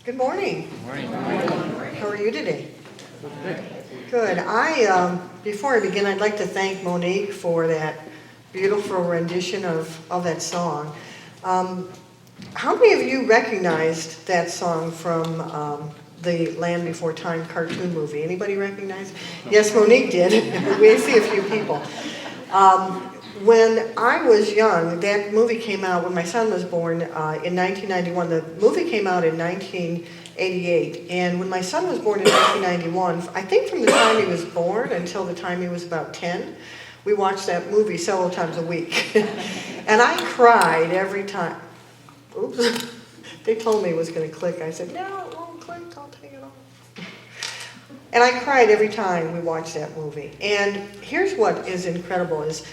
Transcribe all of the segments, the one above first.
Good morning. Morning. How are you today? Good. Before I begin, I'd like to thank Monique for that beautiful rendition of that song. How many of you recognized that song from the Land Before Time cartoon movie? Anybody recognize? Yes, Monique did. We see a few people. When I was young, that movie came out when my son was born in 1991. The movie came out in 1988. And when my son was born in 1991, I think from the time he was born until the time he was about 10, we watched that movie several times a week. And I cried every time. Oops. They told me it was going to click. I said, no, it won't click. I'll take it off. And I cried every time we watched that movie. And here's what is incredible is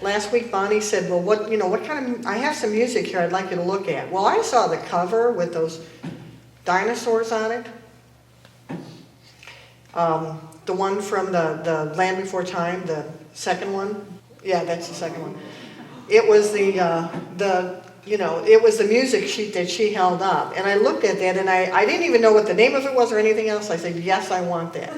last week Bonnie said, well, what kind of, I have some music here I'd like you to look at. Well, I saw the cover with those dinosaurs on it. The one from the Land Before Time, the second one. Yeah, that's the second one. It was it was the music sheet that she held up. And I looked at that and I didn't even know what the name of it was or anything else. I said, yes, I want that.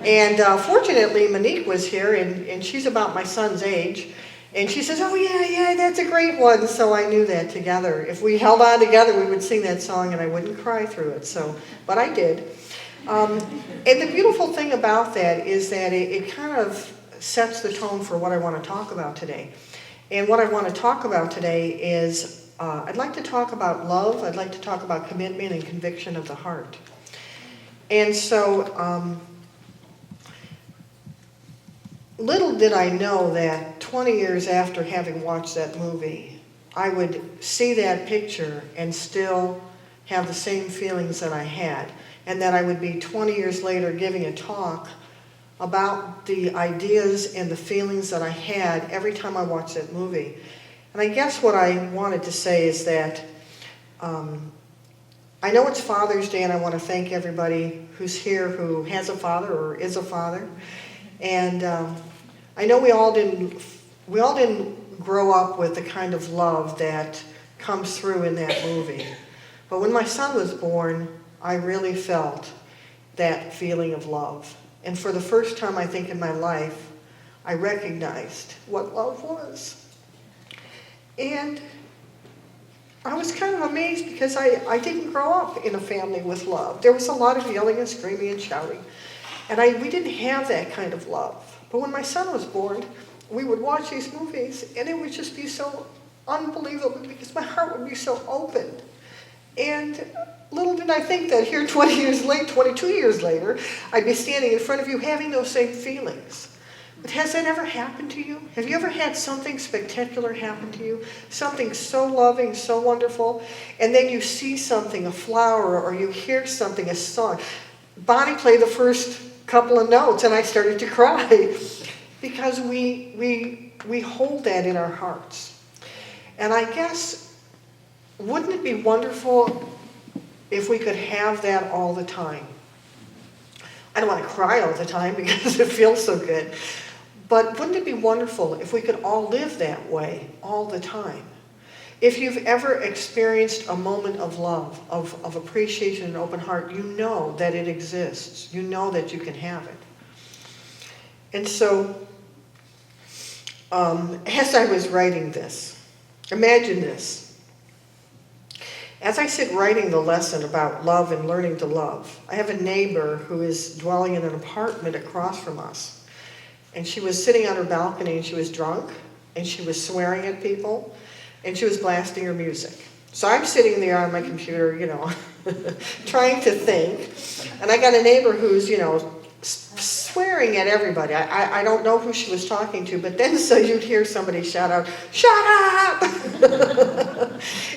And fortunately, Monique was here and she's about my son's age. And she says, oh yeah, that's a great one. So I knew that together. If we held on together, we would sing that song and I wouldn't cry through it. But I did. And the beautiful thing about that is that it kind of sets the tone for what I want to talk about today. And what I want to talk about today is, I'd like to talk about love. I'd like to talk about commitment and conviction of the heart. And so, little did I know that 20 years after having watched that movie, I would see that picture and still have the same feelings that I had. And that I would be 20 years later giving a talk about the ideas and the feelings that I had every time I watched that movie. And I guess what I wanted to say is that I know it's Father's Day and I want to thank everybody who's here who has a father or is a father. And I know we all didn't grow up with the kind of love that comes through in that movie. But when my son was born, I really felt that feeling of love. And for the first time, I think, in my life, I recognized what love was. And I was kind of amazed because I didn't grow up in a family with love. There was a lot of yelling and screaming and shouting. And we didn't have that kind of love. But when my son was born, we would watch these movies, and it would just be so unbelievable because my heart would be so open. And little did I think that here 22 years later, I'd be standing in front of you having those same feelings. But has that ever happened to you? Have you ever had something spectacular happen to you? Something so loving, so wonderful, and then you see something, a flower, or you hear something, a song. Bonnie played the first couple of notes, and I started to cry because we hold that in our hearts. And I guess, wouldn't it be wonderful if we could have that all the time? I don't want to cry all the time because it feels so good. But wouldn't it be wonderful if we could all live that way all the time? If you've ever experienced a moment of love, of appreciation and open heart, you know that it exists. You know that you can have it. And so, as I was writing this, imagine this. As I sit writing the lesson about love and learning to love, I have a neighbor who is dwelling in an apartment across from us. And she was sitting on her balcony and she was drunk and she was swearing at people and she was blasting her music. So I'm sitting there on my computer, trying to think. And I got a neighbor who's, swearing at everybody. I don't know who she was talking to, but then so you'd hear somebody shout out, "Shut up!"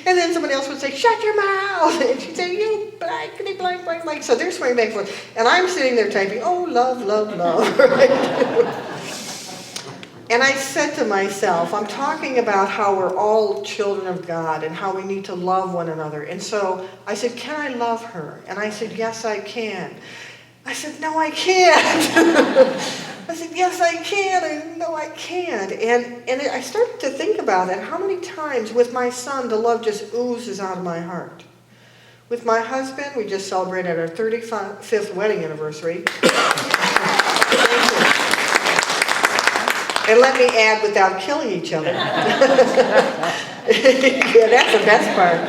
And then somebody else would say, "Shut your mouth!" And she'd say, "You blankety blank, blank, blank." So they're swearing back and forth. And I'm sitting there typing, "Oh, love, love, love." Right? And I said to myself, I'm talking about how we're all children of God and how we need to love one another. And so I said, "Can I love her?" And I said, "Yes, I can." I said, "No, I can't." I said, "Yes, I can." And no, I can't. And I started to think about it. How many times with my son the love just oozes out of my heart? With my husband, we just celebrated our 35th wedding anniversary. And let me add, without killing each other. Yeah, that's the best part.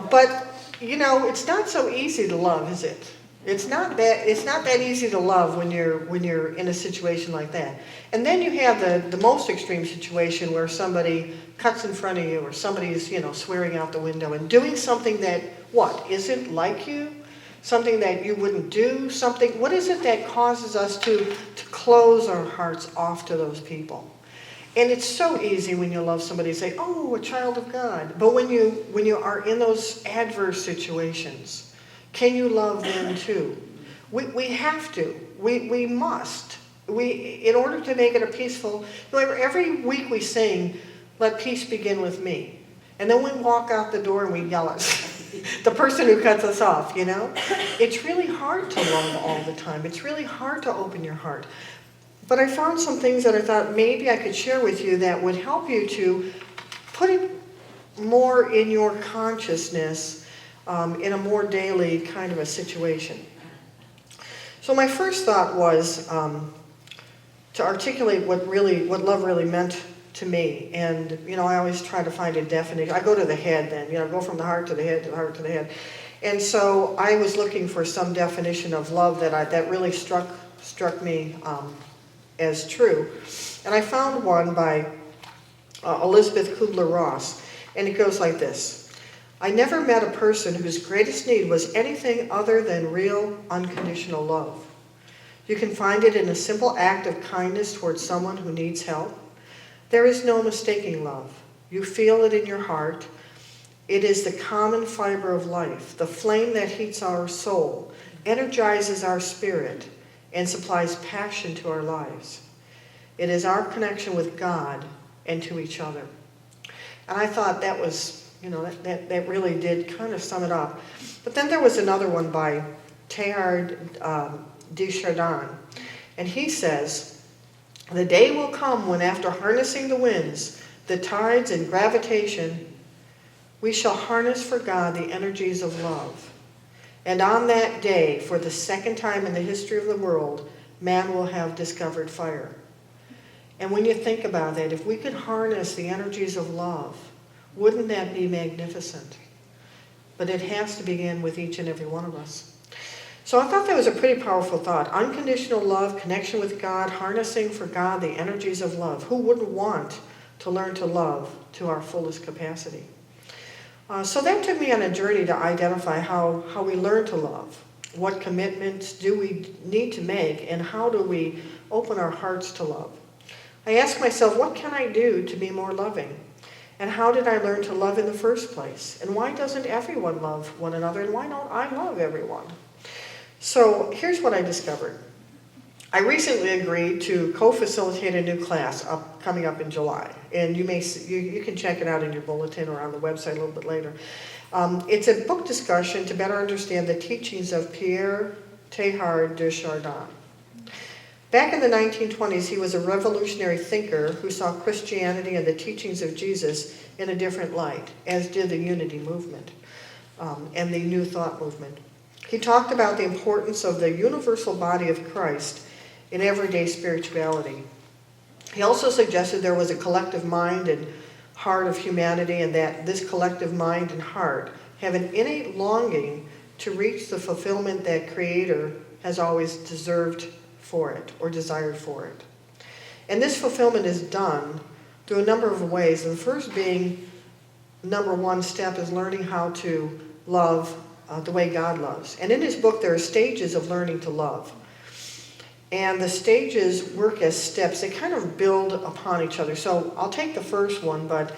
But, you know, it's not so easy to love, is it? It's not that easy to love when you're in a situation like that. And then you have the most extreme situation where somebody cuts in front of you, or somebody's, you know, swearing out the window and doing something that, isn't like you? Something that you wouldn't do? What is it that causes us to close our hearts off to those people? And it's so easy when you love somebody to say, oh, a child of God. But when you are in those adverse situations, can you love them too? We have to. We must. In order to make it a peaceful, every week we sing, let peace begin with me. And then we walk out the door and we yell at the person who cuts us off, you know? It's really hard to love all the time. It's really hard to open your heart. But I found some things that I thought maybe I could share with you that would help you to put it more in your consciousness in a more daily kind of a situation. So my first thought was to articulate what love really meant to me. And, you know, I always try to find a definition. I go to the head then, you know, go from the heart to the head to the heart to the head. And so I was looking for some definition of love that really struck me as true. And I found one by Elizabeth Kubler-Ross. And it goes like this. I never met a person whose greatest need was anything other than real, unconditional love. You can find it in a simple act of kindness towards someone who needs help. There is no mistaking love. You feel it in your heart. It is the common fiber of life, the flame that heats our soul, energizes our spirit, and supplies passion to our lives. It is our connection with God and to each other. And I thought that was, you know, that really did kind of sum it up. But then there was another one by Teilhard de Chardin. And he says, the day will come when after harnessing the winds, the tides and gravitation, we shall harness for God the energies of love. And on that day, for the second time in the history of the world, man will have discovered fire. And when you think about that, if we could harness the energies of love, wouldn't that be magnificent? But it has to begin with each and every one of us. So I thought that was a pretty powerful thought. Unconditional love, connection with God, harnessing for God the energies of love. Who wouldn't want to learn to love to our fullest capacity? So that took me on a journey to identify how we learn to love. What commitments do we need to make, and how do we open our hearts to love? I asked myself, what can I do to be more loving? And how did I learn to love in the first place? And why doesn't everyone love one another? And why don't I love everyone? So here's what I discovered. I recently agreed to co-facilitate a new class coming up in July. And you can check it out in your bulletin or on the website a little bit later. It's a book discussion to better understand the teachings of Pierre Teilhard de Chardin. Back in the 1920s, he was a revolutionary thinker who saw Christianity and the teachings of Jesus in a different light, as did the Unity movement and the New Thought movement. He talked about the importance of the universal body of Christ in everyday spirituality. He also suggested there was a collective mind and heart of humanity, and that this collective mind and heart have an innate longing to reach the fulfillment that Creator has always deserved for it or desired for it. And this fulfillment is done through a number of ways. And the first being, number one step is learning how to love the way God loves. And in his book, there are stages of learning to love. And the stages work as steps. They kind of build upon each other. So I'll take the first one, but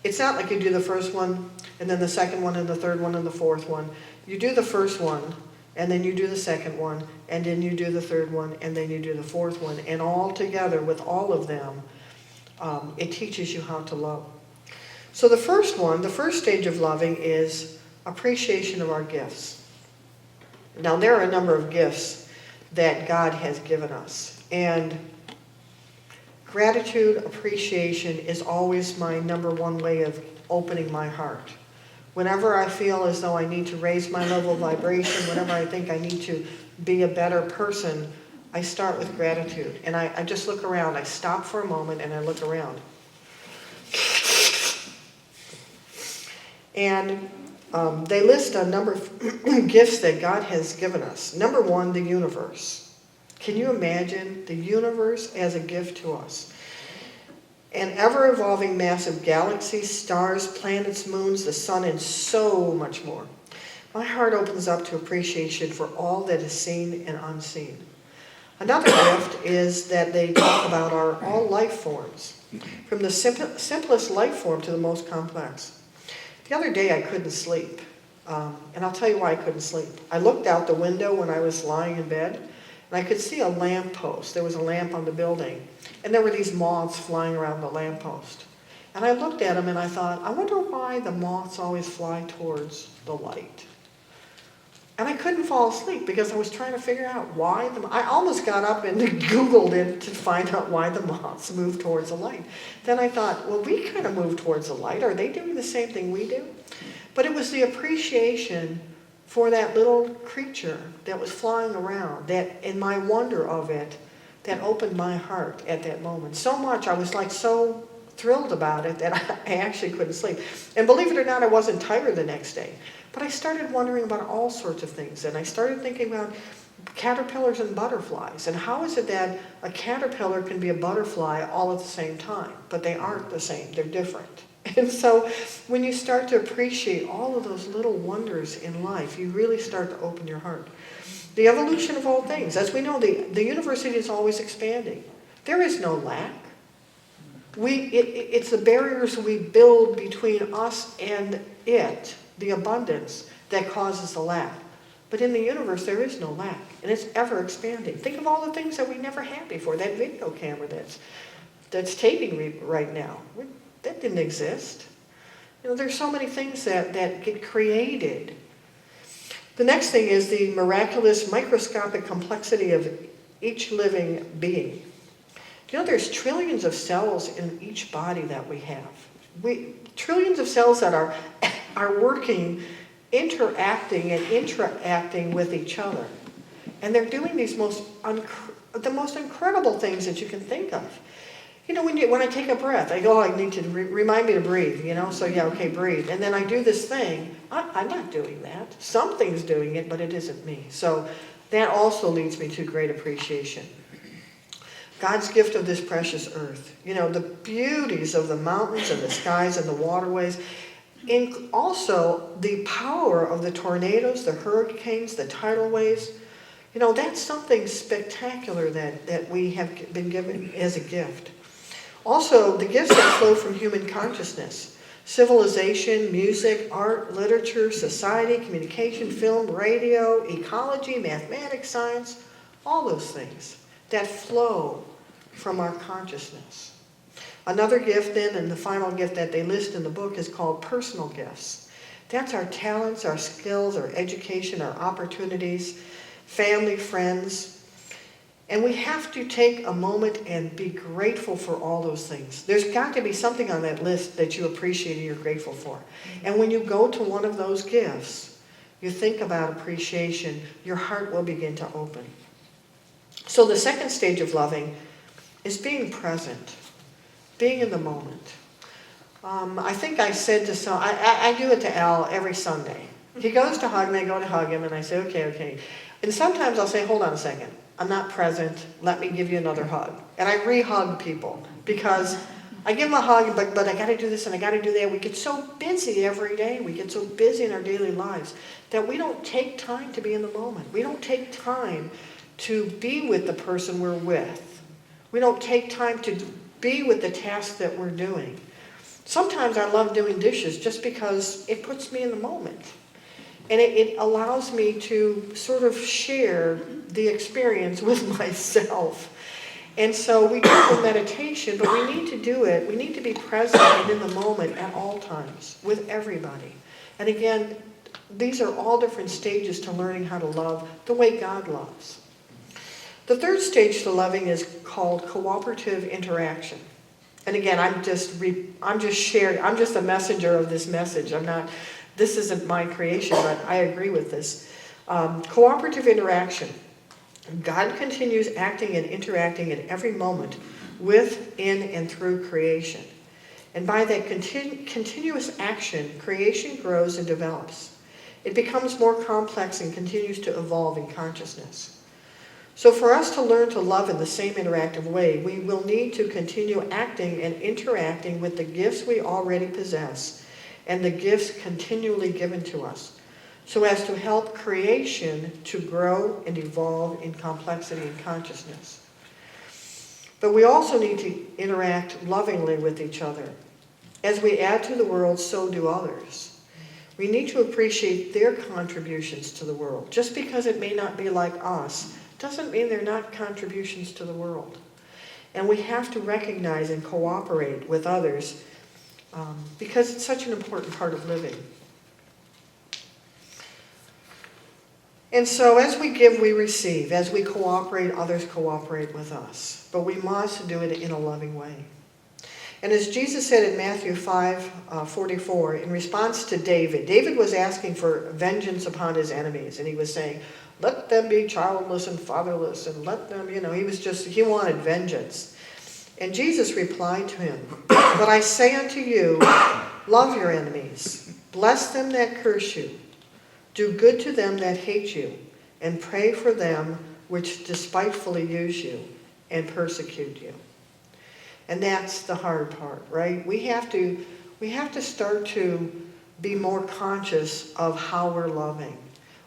it's not like you do the first one, and then the second one, and the third one, and the fourth one. You do the first one, and then you do the second one, and then you do the third one, and then you do the fourth one. And all together with all of them, it teaches you how to love. So the first stage of loving is appreciation of our gifts. Now, there are a number of gifts that God has given us. And gratitude, appreciation is always my number one way of opening my heart. Whenever I feel as though I need to raise my level of vibration, whenever I think I need to be a better person, I start with gratitude. And I just look around. I stop for a moment and I look around. And they list a number of gifts that God has given us. Number one, the universe. Can you imagine the universe as a gift to us? An ever-evolving massive galaxies, stars, planets, moons, the sun, and so much more. My heart opens up to appreciation for all that is seen and unseen. Another gift is that they talk about are all life forms, from the simplest life form to the most complex. The other day I couldn't sleep, and I'll tell you why I couldn't sleep. I looked out the window when I was lying in bed, and I could see a lamp post. There was a lamp on the building, and there were these moths flying around the lamp post. And I looked at them and I thought, I wonder why the moths always fly towards the light. And I couldn't fall asleep because I was trying to figure out why I almost got up and Googled it to find out why the moths move towards the light. Then I thought, well, we kind of move towards the light. Are they doing the same thing we do? But it was the appreciation for that little creature that was flying around, that in my wonder of it, that opened my heart at that moment. So much, I was like so thrilled about it that I actually couldn't sleep. And believe it or not, I wasn't tired the next day. But I started wondering about all sorts of things. And I started thinking about caterpillars and butterflies. And how is it that a caterpillar can be a butterfly all at the same time? But they aren't the same. They're different. And so when you start to appreciate all of those little wonders in life, you really start to open your heart. The evolution of all things. As we know, the universe is always expanding. There is no lack. It's the barriers we build between us and it, the abundance, that causes the lack. But in the universe, there is no lack, and it's ever expanding. Think of all the things that we never had before. That video camera that's taping me right now, that didn't exist. There's so many things that get created. The next thing is the miraculous microscopic complexity of each living being. There's trillions of cells in each body that we have. Trillions of cells that are working, interacting with each other. And they're doing these the most incredible things that you can think of. When I take a breath, I go, I need to remind me to breathe, so yeah, okay, breathe. And then I do this thing. I'm not doing that. Something's doing it, but it isn't me. So that also leads me to great appreciation. God's gift of this precious earth. The beauties of the mountains and the skies and the waterways. And also the power of the tornadoes, the hurricanes, the tidal waves. That's something spectacular that we have been given as a gift. Also, the gifts that flow from human consciousness. Civilization, music, art, literature, society, communication, film, radio, ecology, mathematics, science. All those things that flow from our consciousness. Another gift then, and the final gift that they list in the book, is called personal gifts. That's our talents, our skills, our education, our opportunities, family, friends. And we have to take a moment and be grateful for all those things. There's got to be something on that list that you appreciate and you're grateful for. And when you go to one of those gifts, you think about appreciation, your heart will begin to open. So the second stage of loving is being present, being in the moment. I think I said to I do it to Al every Sunday. He goes to hug me, I go to hug him, and I say, okay. And sometimes I'll say, hold on a second. I'm not present. Let me give you another hug. And I re-hug people because I give them a hug, but I got to do this and I got to do that. We get so busy every day. We get so busy in our daily lives that we don't take time to be in the moment. We don't take time to be with the person we're with. We don't take time to be with the task that we're doing. Sometimes I love doing dishes just because it puts me in the moment. And it allows me to sort of share the experience with myself. And so we do the meditation, but we need to do it. We need to be present and in the moment at all times with everybody. And again, these are all different stages to learning how to love the way God loves. The third stage to loving is called cooperative interaction. And again, I'm just sharing. I'm just a messenger of this message. this isn't my creation, but I agree with this. Cooperative interaction. God continues acting and interacting at every moment with, in, and through creation. And by that continuous action, creation grows and develops. It becomes more complex and continues to evolve in consciousness. So for us to learn to love in the same interactive way, we will need to continue acting and interacting with the gifts we already possess and the gifts continually given to us, so as to help creation to grow and evolve in complexity and consciousness. But we also need to interact lovingly with each other. As we add to the world, so do others. We need to appreciate their contributions to the world. Just because it may not be like us doesn't mean they're not contributions to the world. And we have to recognize and cooperate with others because it's such an important part of living. And so as we give, we receive. As we cooperate, others cooperate with us. But we must do it in a loving way. And as Jesus said in Matthew 5:44, in response to David was asking for vengeance upon his enemies. And he was saying, let them be childless and fatherless, and let them, he wanted vengeance. And Jesus replied to him, but I say unto you, love your enemies, bless them that curse you, do good to them that hate you, and pray for them which despitefully use you and persecute you. And that's the hard part, right? We have to start to be more conscious of how we're loving.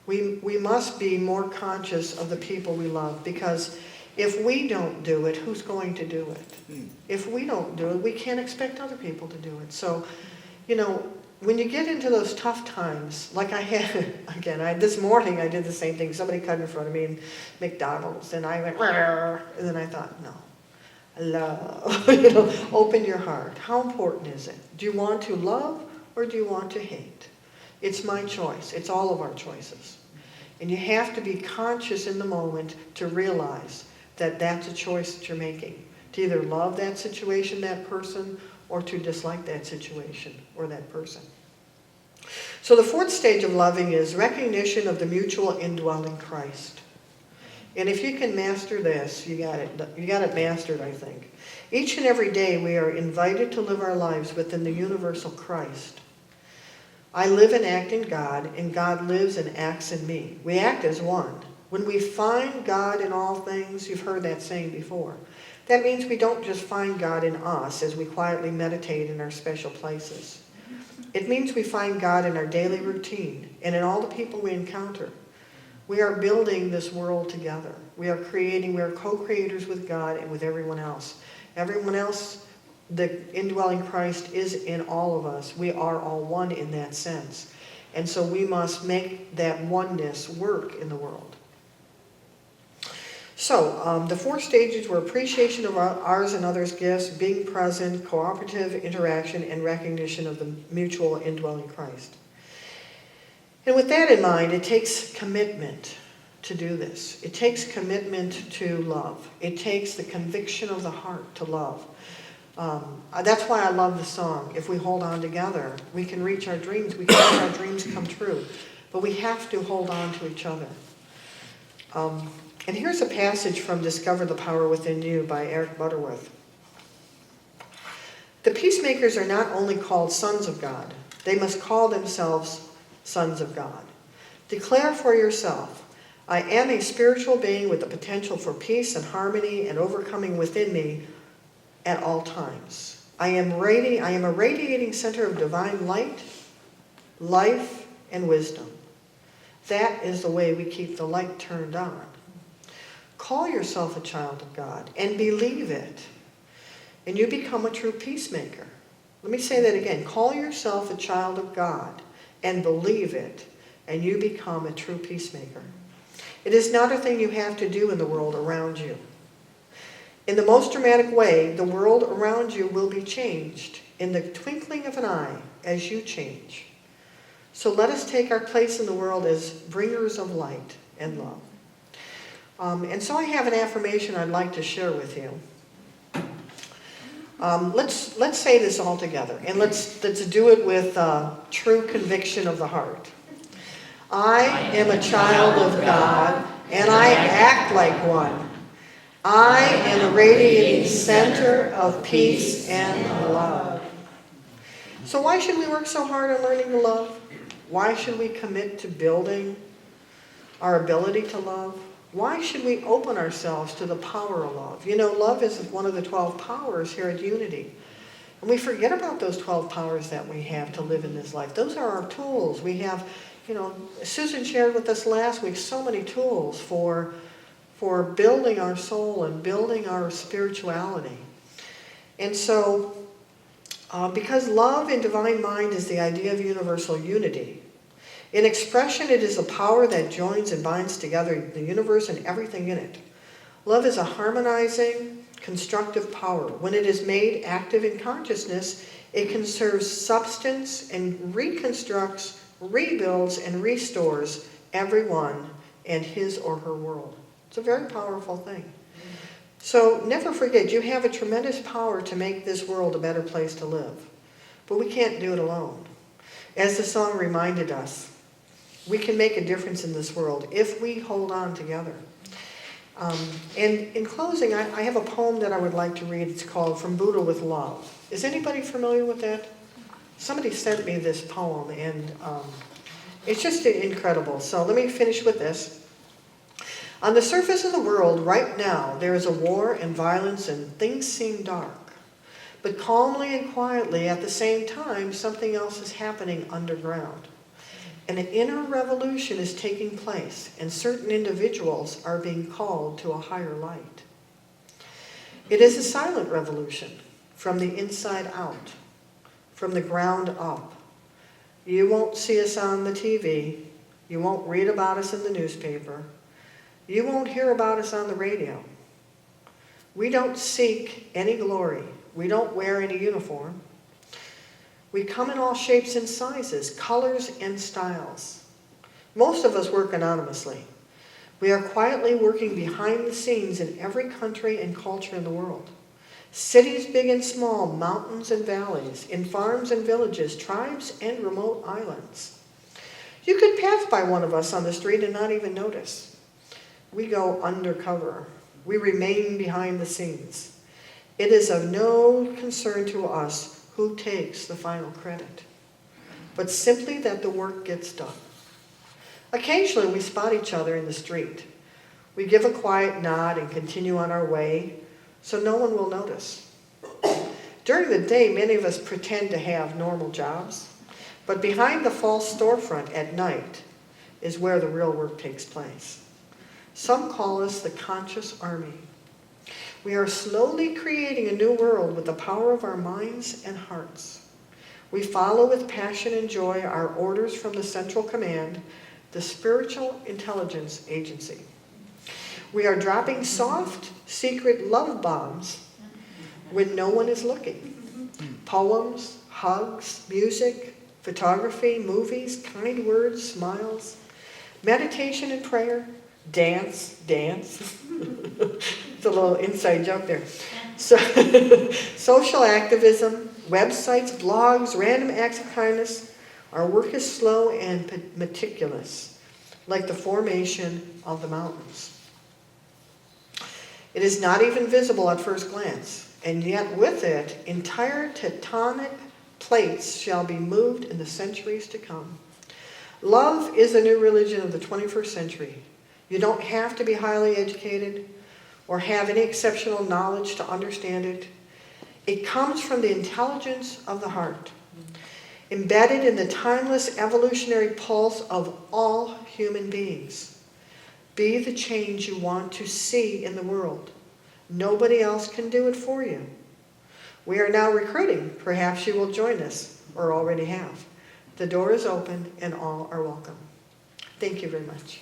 We must be more conscious of the people we love, because if we don't do it, who's going to do it? If we don't do it, we can't expect other people to do it. So, when you get into those tough times, like I had, this morning I did the same thing. Somebody cut in front of me in McDonald's, and I went, and then I thought, no. Love, open your heart. How important is it? Do you want to love or do you want to hate? It's my choice. It's all of our choices. And you have to be conscious in the moment to realize that that's a choice that you're making. To either love that situation, that person, or to dislike that situation or that person. So the fourth stage of loving is recognition of the mutual indwelling Christ. And if you can master this, you got it mastered, I think. Each and every day we are invited to live our lives within the universal Christ. I live and act in God, and God lives and acts in me. We act as one. When we find God in all things, you've heard that saying before. That means we don't just find God in us as we quietly meditate in our special places. It means we find God in our daily routine and in all the people we encounter. We are building this world together. We are co-creators with God and with everyone else. Everyone else, the indwelling Christ is in all of us. We are all one in that sense. And so we must make that oneness work in the world. So the four stages were appreciation of ours and others' gifts, being present, cooperative interaction, and recognition of the mutual indwelling Christ. And with that in mind, it takes commitment to do this. It takes commitment to love. It takes the conviction of the heart to love. That's why I love the song, if we hold on together, we can reach our dreams. We can make our dreams come true. But we have to hold on to each other. And here's a passage from Discover the Power Within You by Eric Butterworth. The peacemakers are not only called sons of God, they must call themselves sons of God. Declare for yourself, I am a spiritual being with the potential for peace and harmony and overcoming within me at all times. I am a radiating center of divine light, life, and wisdom. That is the way we keep the light turned on. Call yourself a child of God and believe it, and you become a true peacemaker. Let me say that again. Call yourself a child of God and believe it, and you become a true peacemaker. It is not a thing you have to do in the world around you. In the most dramatic way, the world around you will be changed in the twinkling of an eye as you change. So let us take our place in the world as bringers of light and love. And so I have an affirmation I'd like to share with you. Let's say this all together, and let's do it with true conviction of the heart. I am a child of God, and I act like one. I am a radiating center of peace and love. So why should we work so hard on learning to love? Why should we commit to building our ability to love? Why should we open ourselves to the power of love? You know, love is one of the 12 powers here at Unity. And we forget about those 12 powers that we have to live in this life. Those are our tools. We have, you know, Susan shared with us last week so many tools for building our soul and building our spirituality. And so, because love in divine mind is the idea of universal unity, in expression, it is a power that joins and binds together the universe and everything in it. Love is a harmonizing, constructive power. When it is made active in consciousness, it conserves substance and reconstructs, rebuilds, and restores everyone and his or her world. It's a very powerful thing. So never forget, you have a tremendous power to make this world a better place to live. But we can't do it alone. As the song reminded us, we can make a difference in this world if we hold on together. And in closing, I have a poem that I would like to read. It's called From Buddha with Love. Is anybody familiar with that? Somebody sent me this poem, and it's just incredible. So let me finish with this. On the surface of the world right now, there is a war and violence and things seem dark. But calmly and quietly at the same time, something else is happening underground. An inner revolution is taking place, and certain individuals are being called to a higher light. It is a silent revolution, from the inside out, from the ground up. You won't see us on the TV. You won't read about us in the newspaper. You won't hear about us on the radio. We don't seek any glory. We don't wear any uniform. We come in all shapes and sizes, colors and styles. Most of us work anonymously. We are quietly working behind the scenes in every country and culture in the world. Cities big and small, mountains and valleys, in farms and villages, tribes and remote islands. You could pass by one of us on the street and not even notice. We go undercover. We remain behind the scenes. It is of no concern to us who takes the final credit, but simply that the work gets done. Occasionally we spot each other in the street. We give a quiet nod and continue on our way so no one will notice. During the day, many of us pretend to have normal jobs, but behind the false storefront at night is where the real work takes place. Some call us the conscious army. We are slowly creating a new world with the power of our minds and hearts. We follow with passion and joy our orders from the Central Command, the Spiritual Intelligence Agency. We are dropping soft, secret love bombs when no one is looking. Poems, hugs, music, photography, movies, kind words, smiles, meditation and prayer, dance. It's a little inside joke there. So, social activism, websites, blogs, random acts of kindness. Our work is slow and meticulous, like the formation of the mountains. It is not even visible at first glance, and yet with it, entire tectonic plates shall be moved in the centuries to come. Love is the new religion of the 21st century. You don't have to be highly educated or have any exceptional knowledge to understand it. It comes from the intelligence of the heart, embedded in the timeless evolutionary pulse of all human beings. Be the change you want to see in the world. Nobody else can do it for you. We are now recruiting. Perhaps you will join us, or already have. The door is open and all are welcome. Thank you very much.